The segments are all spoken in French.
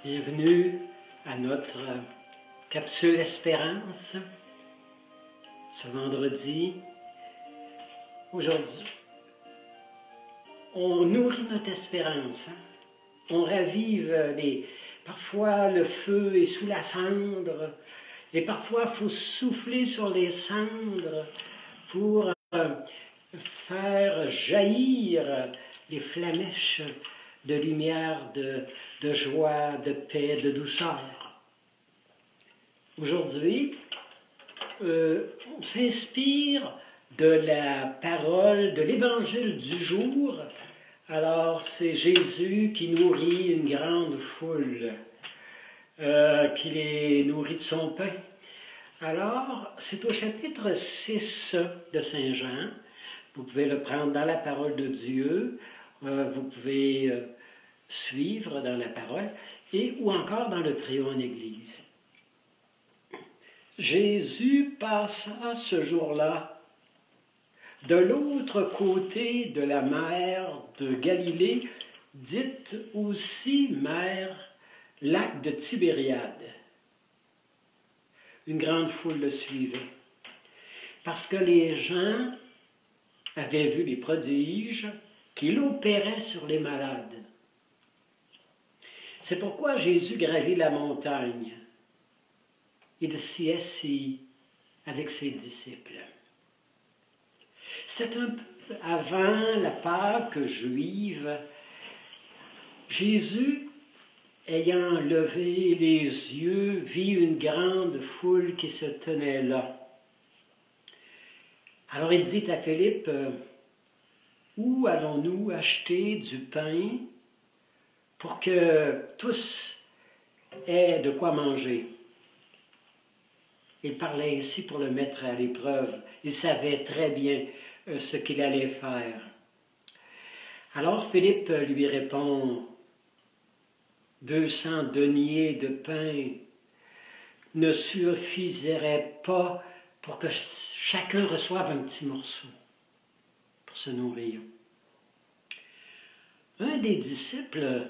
Bienvenue à notre capsule Espérance, ce vendredi. Aujourd'hui, on nourrit notre espérance. On ravive parfois le feu est sous la cendre, et parfois il faut souffler sur les cendres pour faire jaillir les flamèches de lumière, de joie, de paix, de douceur. Aujourd'hui, on s'inspire de la parole de l'Évangile du jour. Alors, c'est Jésus qui nourrit une grande foule, qui les nourrit de son pain. Alors, c'est au chapitre 6 de Saint Jean. Vous pouvez le prendre dans la parole de Dieu. Vous pouvez suivre dans la parole ou encore dans le préau en Église. Jésus passa ce jour-là de l'autre côté de la mer de Galilée, dite aussi mer, lac de Tibériade. Une grande foule le suivait, parce que les gens avaient vu les prodiges qu'il opérait sur les malades. C'est pourquoi Jésus gravit la montagne et s'y assit avec ses disciples. C'est un peu avant la Pâque juive. Jésus, ayant levé les yeux, vit une grande foule qui se tenait là. Alors il dit à Philippe, « Où allons-nous acheter du pain pour que tous aient de quoi manger? » Il parlait ici pour le mettre à l'épreuve. Il savait très bien ce qu'il allait faire. Alors Philippe lui répond, « 200 deniers de pain ne suffiraient pas pour que chacun reçoive un petit morceau pour se nourrir. » Un des disciples,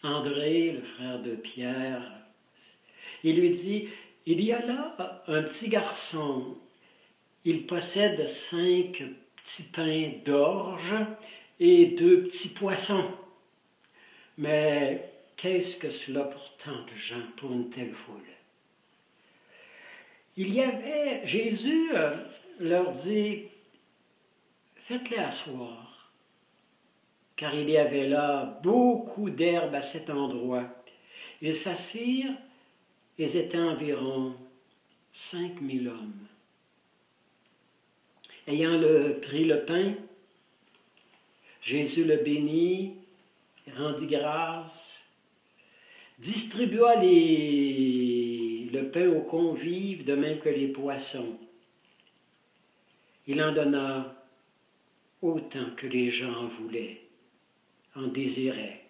André, le frère de Pierre, il lui dit, « Il y a là un petit garçon, il possède 5 petits pains d'orge et 2 petits poissons. Mais qu'est-ce que cela pour tant de gens, pour une telle foule? » Jésus leur dit, « Faites-les asseoir. » Car il y avait là beaucoup d'herbe à cet endroit. Ils s'assirent, ils étaient environ 5000 hommes. Ayant pris le pain, Jésus le bénit, rendit grâce, distribua le pain aux convives, de même que les poissons. Il en donna autant que les gens voulaient, en désiraient.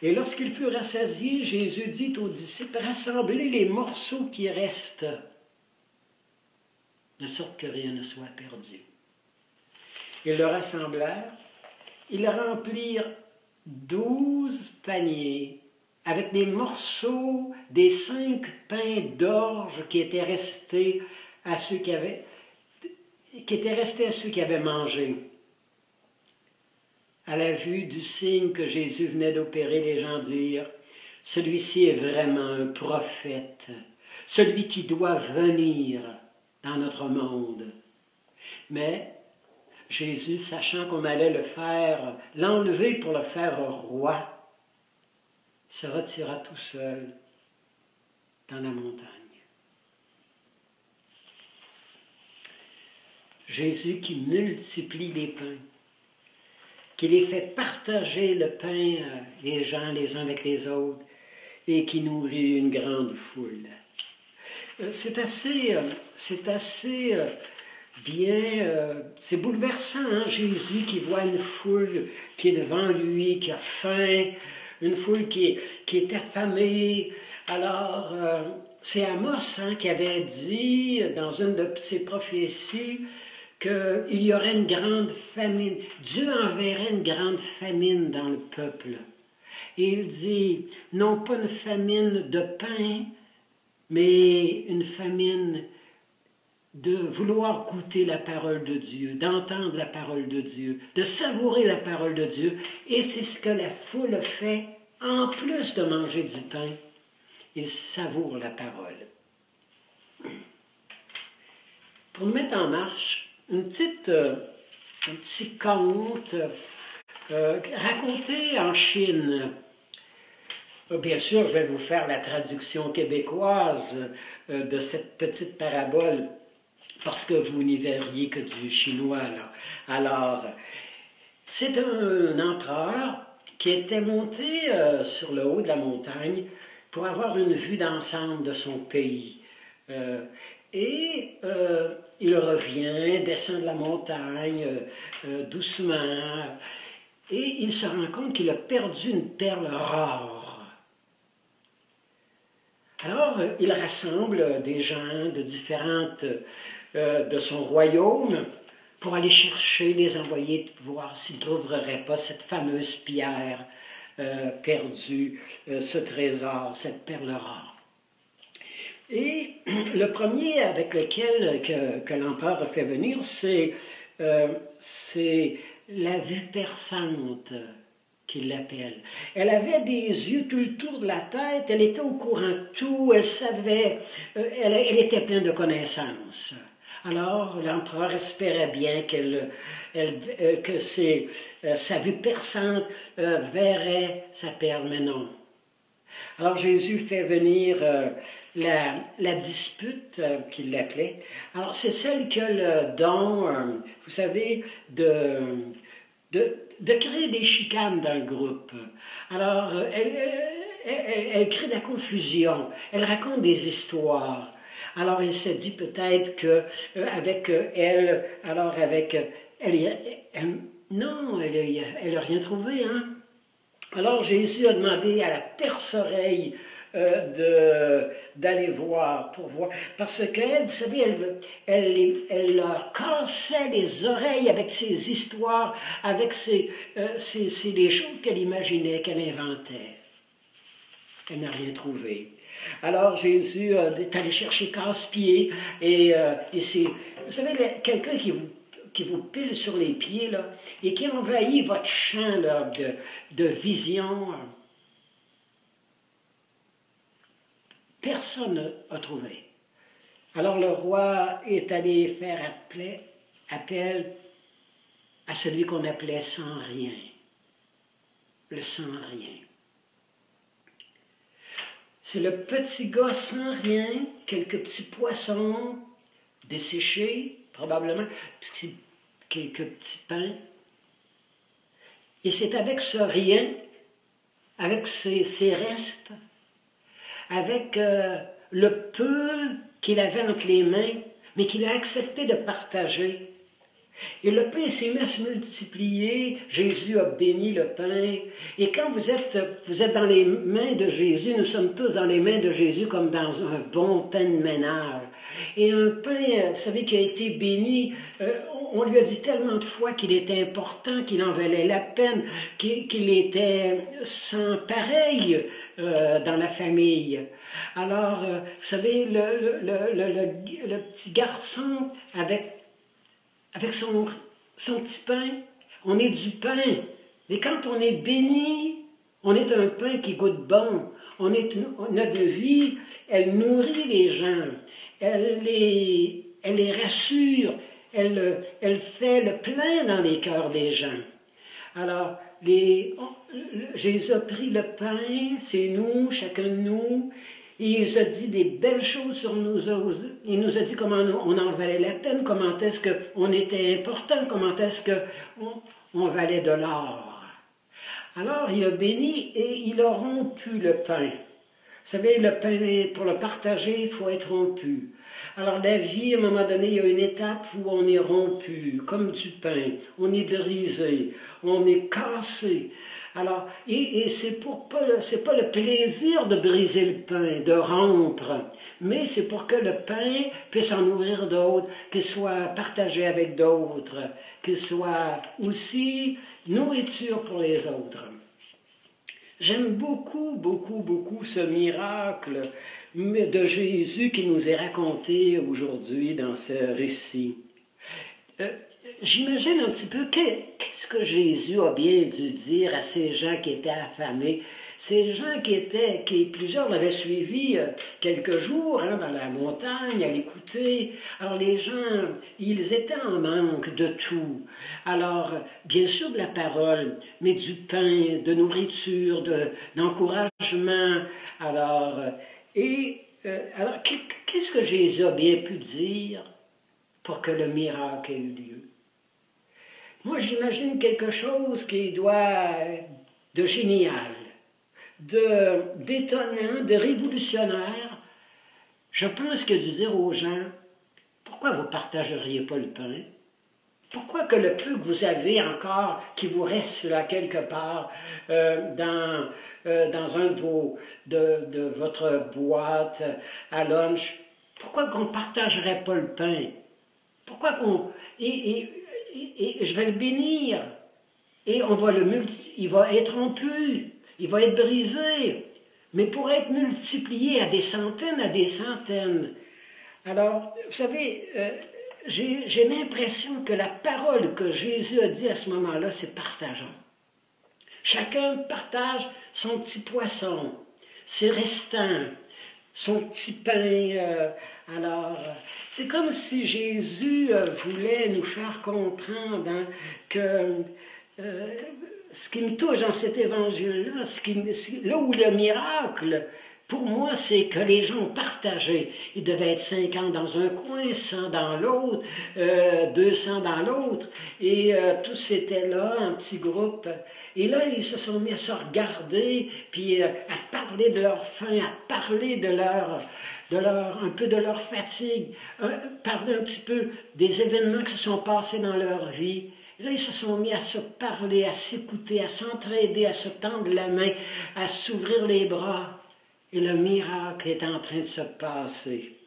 Et lorsqu'ils furent rassasiés, Jésus dit aux disciples, « Rassemblez les morceaux qui restent, de sorte que rien ne soit perdu. » Ils le rassemblèrent, ils remplirent 12 paniers avec des morceaux des 5 pains d'orge qui étaient restés à ceux qui avaient mangé. À la vue du signe que Jésus venait d'opérer, les gens dirent, « Celui-ci est vraiment un prophète, celui qui doit venir dans notre monde. » Mais Jésus, sachant qu'on allait l'enlever pour le faire roi, se retira tout seul dans la montagne. Jésus qui multiplie les pains, qui les fait partager le pain, les gens les uns avec les autres, et qui nourrit une grande foule. C'est assez bien, c'est bouleversant, hein? Jésus qui voit une foule qui est devant lui, qui a faim, une foule qui est affamée. Alors, c'est Amos qui avait dit dans une de ses prophéties qu'il y aurait une grande famine. Dieu enverrait une grande famine dans le peuple. Et il dit, non pas une famine de pain, mais une famine de vouloir goûter la parole de Dieu, d'entendre la parole de Dieu, de savourer la parole de Dieu. Et c'est ce que la foule fait, en plus de manger du pain. Ils savourent la parole. Pour nous mettre en marche, un petit conte raconté en Chine. Bien sûr, je vais vous faire la traduction québécoise de cette petite parabole, parce que vous n'y verriez que du chinois, là. Alors, c'est un empereur qui était monté sur le haut de la montagne pour avoir une vue d'ensemble de son pays. Il revient, descend de la montagne doucement, et il se rend compte qu'il a perdu une perle rare. Alors, il rassemble des gens de de son royaume pour aller chercher, les envoyer, voir s'ils ne trouveraient pas cette fameuse pierre perdue, ce trésor, cette perle rare. Et le premier avec lequel que l'empereur a fait venir, c'est la vue perçante, qu'il l'appelle. Elle avait des yeux tout le tour de la tête, elle était au courant de tout, elle savait, elle était pleine de connaissances. Alors, l'empereur espérait bien que sa vue perçante verrait sa perle, mais non. Alors, Jésus fait venir la dispute, qu'il l'appelait. Alors, c'est celle qui a le don, vous savez, de créer des chicanes dans le groupe. Alors, elle crée de la confusion, elle raconte des histoires. Alors, il se dit peut-être qu'avec elle, non, elle n'a rien trouvé, hein. Alors, Jésus a demandé à la perce-oreille d'aller voir, pour voir. Parce qu'elle, vous savez, elle leur cassait les oreilles avec ses histoires, avec les choses qu'elle imaginait, qu'elle inventait. Elle n'a rien trouvé. Alors Jésus est allé chercher casse-pied et c'est, vous savez, quelqu'un qui vous pile sur les pieds là, et qui envahit votre champ là, de vision. Personne n'a trouvé. Alors le roi est allé faire appel à celui qu'on appelait sans rien. Le sans rien. C'est le petit gars sans rien, quelques petits poissons desséchés, probablement, quelques petits pains. Et c'est avec ce rien, avec ses restes, avec le peu qu'il avait entre les mains, mais qu'il a accepté de partager. Et le pain s'est mis à se multiplier, Jésus a béni le pain, et quand vous êtes dans les mains de Jésus, nous sommes tous dans les mains de Jésus comme dans un bon pain de ménage. Et un pain, vous savez, qui a été béni, on lui a dit tellement de fois qu'il était important, qu'il en valait la peine, qu'il était sans pareil dans la famille. Alors, vous savez, le petit garçon avec son petit pain, on est du pain. Mais quand on est béni, on est un pain qui goûte bon. Notre vie, elle nourrit les gens. Elle les rassure. Elle fait le plein dans les cœurs des gens. Alors, Jésus a pris le pain, c'est nous, chacun de nous, et il nous a dit des belles choses sur nous autres. Il nous a dit comment on en valait la peine, comment est-ce qu'on était important, comment est-ce qu'on valait de l'or. Alors, il a béni et il a rompu le pain. Vous savez, le pain, pour le partager, il faut être rompu. Alors, la vie, à un moment donné, il y a une étape où on est rompu, comme du pain. On est brisé, on est cassé. Alors, et c'est pas le plaisir de briser le pain, de rompre, mais c'est pour que le pain puisse en nourrir d'autres, qu'il soit partagé avec d'autres, qu'il soit aussi nourriture pour les autres. J'aime beaucoup, beaucoup, beaucoup ce miracle de Jésus qui nous est raconté aujourd'hui dans ce récit. J'imagine un petit peu qu'est-ce que Jésus a bien dû dire à ces gens qui étaient affamés, ces gens plusieurs l'avaient suivi quelques jours dans la montagne à l'écouter. Alors les gens, ils étaient en manque de tout. Alors, bien sûr de la parole, mais du pain, de nourriture, d'encouragement. Alors, qu'est-ce que Jésus a bien pu dire pour que le miracle ait eu lieu? Moi, j'imagine quelque chose qui doit être de génial, d'étonnant, de révolutionnaire. Je pense qu'il a dû dire aux gens, pourquoi vous ne partageriez pas le pain? Pourquoi que le peu que vous avez encore, qui vous reste là quelque part dans un de votre boîte à lunch, pourquoi qu'on ne partagerait pas le pain? Pourquoi qu'on... Et je vais le bénir. Et on va il va être rompu, il va être brisé, mais pour être multiplié à des centaines. Alors, vous savez, j'ai l'impression que la parole que Jésus a dit à ce moment-là, c'est partageons. Chacun partage son petit poisson, ses restants, son petit pain. C'est comme si Jésus voulait nous faire comprendre que ce qui me touche dans cet évangile-là, là où le miracle, pour moi, c'est que les gens ont partagé. Il devait être 50 dans un coin, 100 dans l'autre, 200 dans l'autre, et tous étaient là, en petits groupes. Et là, ils se sont mis à se regarder, puis à parler de leur faim, à parler un peu de leur fatigue, parler un petit peu des événements qui se sont passés dans leur vie. Et là, ils se sont mis à se parler, à s'écouter, à s'entraider, à se tendre la main, à s'ouvrir les bras. Et le miracle est en train de se passer.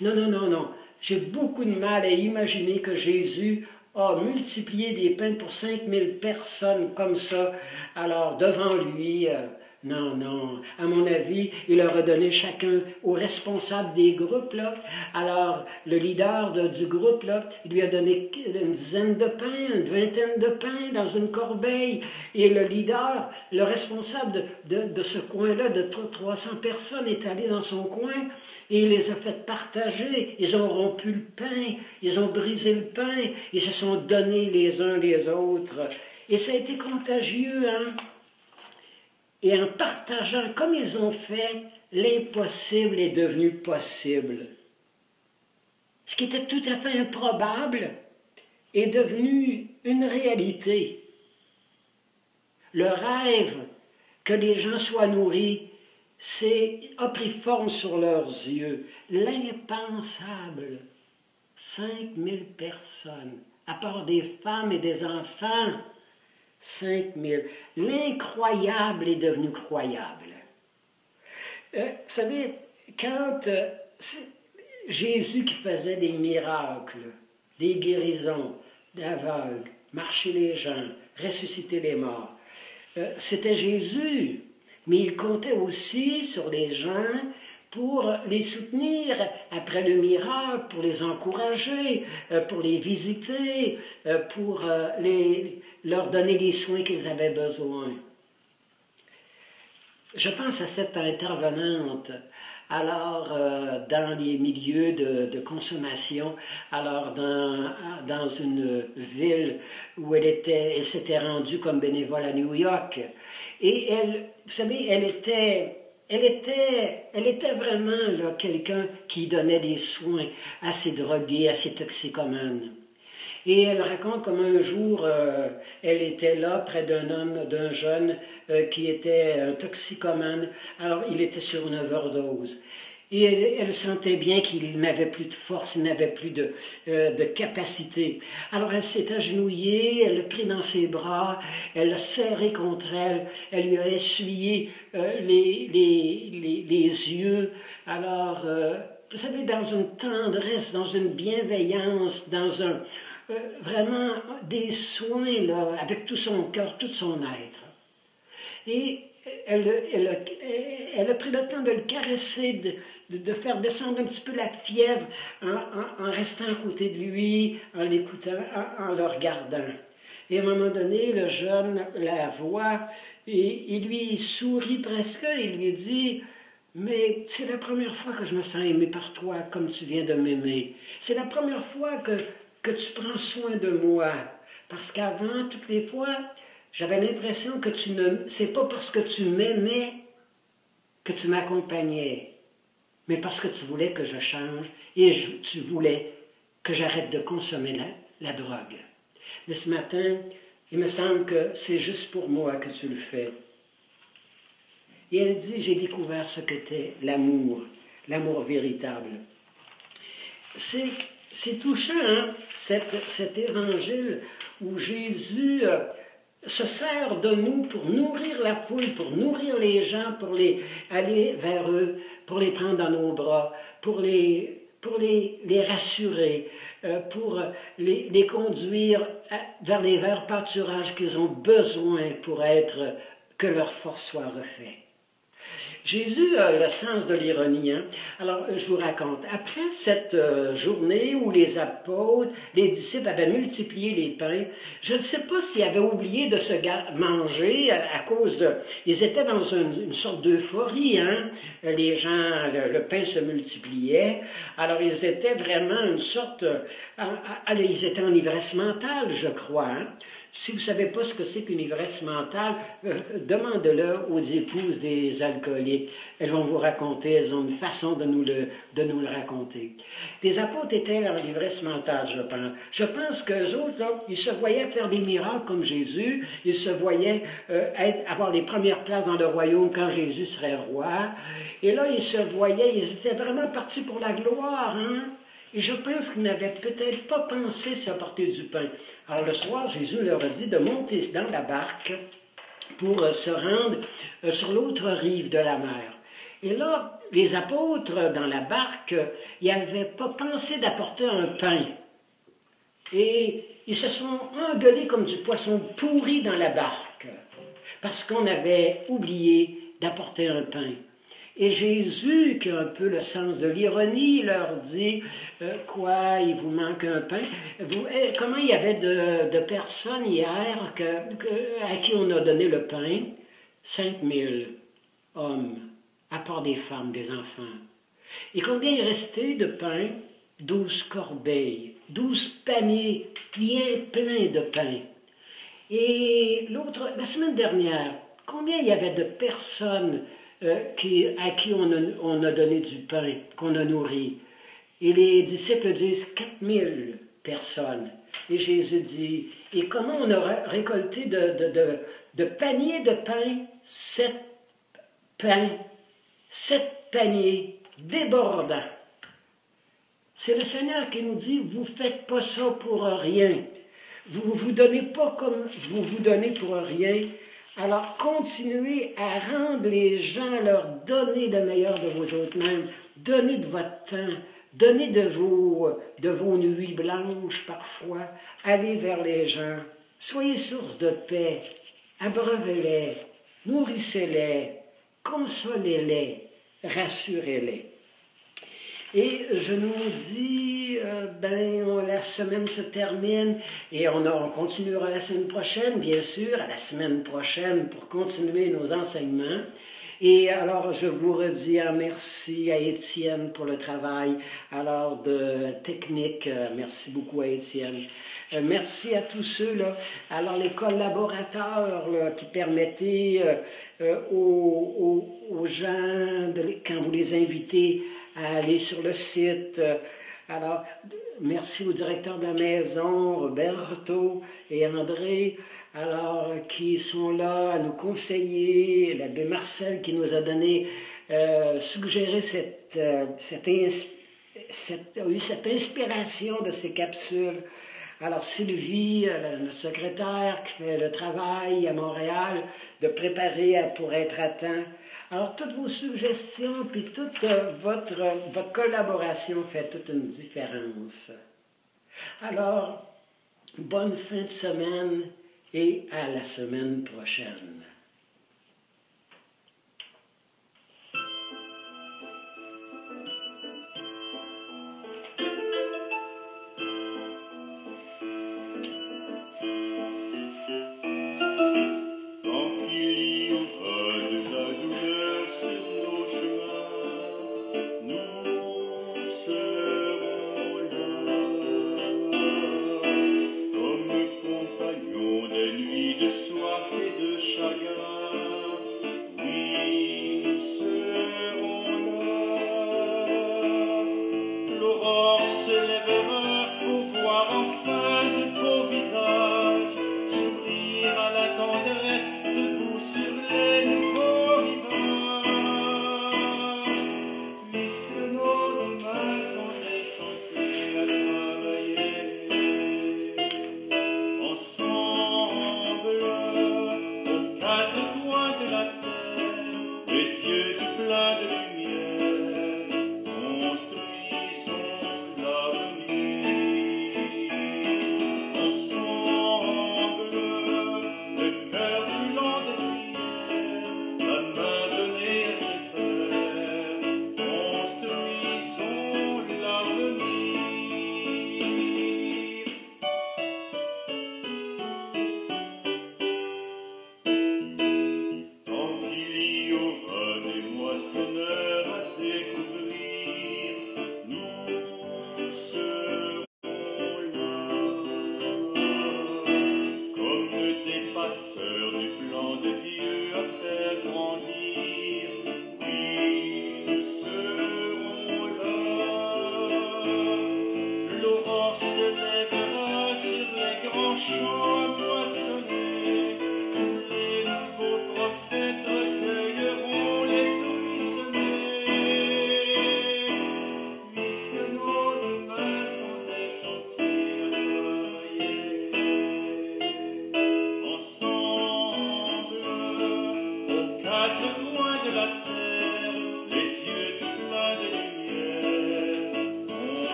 Non. J'ai beaucoup de mal à imaginer que Jésus a multiplié des pains pour 5000 personnes comme ça. Alors, devant lui, non. À mon avis, il leur a donné chacun au responsable des groupes, là. Alors, le leader du groupe, là, il lui a donné une dizaine de pains, une vingtaine de pains dans une corbeille. Et le leader, le responsable de ce coin-là, de 300 personnes, est allé dans son coin et il les a fait partager. Ils ont rompu le pain, ils ont brisé le pain, ils se sont donnés les uns les autres. Et ça a été contagieux, hein? Et en partageant comme ils ont fait, l'impossible est devenu possible. Ce qui était tout à fait improbable est devenu une réalité. Le rêve que les gens soient nourris, a pris forme sur leurs yeux. L'impensable. 5000 personnes, à part des femmes et des enfants. 5000. L'incroyable est devenu croyable. Vous savez, quand Jésus qui faisait des miracles, des guérisons, d'aveugles, marcher les gens, ressusciter les morts, c'était Jésus, mais il comptait aussi sur les gens pour les soutenir après le miracle, pour les encourager, pour les visiter, pour leur donner les soins qu'ils avaient besoin. Je pense à cette intervenante, alors dans les milieux de consommation, alors dans une ville où elle s'était rendue comme bénévole à New York. Et elle, vous savez, elle était vraiment là, quelqu'un qui donnait des soins à ces drogués, à ces toxicomanes. Et elle raconte comme un jour, elle était là près d'un jeune qui était un toxicomane. Alors, il était sur une overdose. Et elle sentait bien qu'il n'avait plus de force, il n'avait plus de capacité. Alors, elle s'est agenouillée, elle l'a pris dans ses bras, elle l'a serré contre elle, elle lui a essuyé les yeux. Alors, vous savez, dans une tendresse, dans une bienveillance, vraiment des soins, là, avec tout son cœur, tout son être. Et elle a pris le temps de le caresser, de faire descendre un petit peu la fièvre en restant à côté de lui, en l'écoutant, en le regardant. Et à un moment donné, le jeune la voit et lui sourit presque et lui dit « Mais c'est la première fois que je me sens aimé par toi comme tu viens de m'aimer. C'est la première fois que tu prends soin de moi. Parce qu'avant, toutes les fois, j'avais l'impression que c'est pas parce que tu m'aimais que tu m'accompagnais, mais parce que tu voulais que je change et tu voulais que j'arrête de consommer la drogue. Mais ce matin, il me semble que c'est juste pour moi que tu le fais. » Et elle dit, j'ai découvert ce qu'était l'amour véritable. C'est touchant, hein, cet évangile où Jésus se sert de nous pour nourrir la foule, pour nourrir les gens, pour aller vers eux, pour les prendre dans nos bras, pour les rassurer, pour les conduire vers les verts pâturages qu'ils ont besoin pour que leur force soit refaite. Jésus a le sens de l'ironie. Hein? Alors, je vous raconte. Après cette journée où les apôtres, les disciples avaient multiplié les pains, je ne sais pas s'ils avaient oublié de se manger à cause de... Ils étaient dans une sorte d'euphorie. Hein? Les gens, le pain se multipliait. Alors, ils étaient vraiment une sorte... ils étaient en ivresse mentale, je crois. Hein? Si vous ne savez pas ce que c'est qu'une ivresse mentale, demandez-le aux épouses des alcooliques. Elles vont vous raconter, elles ont une façon de nous le raconter. Les apôtres étaient en ivresse mentale, je pense. Je pense qu'eux autres, là, ils se voyaient faire des miracles comme Jésus, ils se voyaient avoir les premières places dans le royaume quand Jésus serait roi. Et là, ils se voyaient, ils étaient vraiment partis pour la gloire, hein? Et je pense qu'ils n'avaient peut-être pas pensé s'apporter du pain. Alors le soir, Jésus leur a dit de monter dans la barque pour se rendre sur l'autre rive de la mer. Et là, les apôtres dans la barque, ils n'avaient pas pensé d'apporter un pain. Et ils se sont engueulés comme du poisson pourri dans la barque, parce qu'on avait oublié d'apporter un pain. Et Jésus, qui a un peu le sens de l'ironie, leur dit quoi, il vous manque un pain. Comment il y avait de personnes hier à qui on a donné le pain? 5000 hommes, à part des femmes, des enfants. Et combien il restait de pain? 12 corbeilles, 12 paniers bien pleins de pain. Et la semaine dernière, combien il y avait de personnes à qui on a donné du pain, qu'on a nourri? Et les disciples disent 4000 personnes. Et Jésus dit, et comment on a récolté de paniers de pain? 7 pains, 7 paniers débordants. C'est le Seigneur qui nous dit, vous ne faites pas ça pour rien. Vous ne vous donnez pas comme vous vous donnez pour rien. Alors, continuez à rendre les gens, leur donner le meilleur de vous autres-mêmes, donnez de votre temps, donnez de vos nuits blanches parfois, allez vers les gens, soyez source de paix, abreuvez-les, nourrissez-les, consolez-les, rassurez-les. Et je nous dis, la semaine se termine et on continuera la semaine prochaine, bien sûr, à la semaine prochaine pour continuer nos enseignements. Et alors, je vous redis un merci à Étienne pour le travail de technique. Merci beaucoup à Étienne. Merci à tous ceux-là, alors les collaborateurs là, qui permettaient aux gens, quand vous les invitez, à aller sur le site. Alors, merci au directeur de la maison, Roberto et André, qui sont là à nous conseiller, l'abbé Marcel qui nous a suggéré cette inspiration de ces capsules. Alors Sylvie, notre secrétaire, qui fait le travail à Montréal, de préparer pour être à temps. Alors, toutes vos suggestions, puis toute votre collaboration fait toute une différence. Alors, bonne fin de semaine et à la semaine prochaine.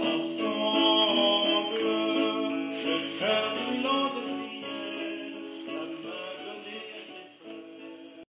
Ensemble, le cœur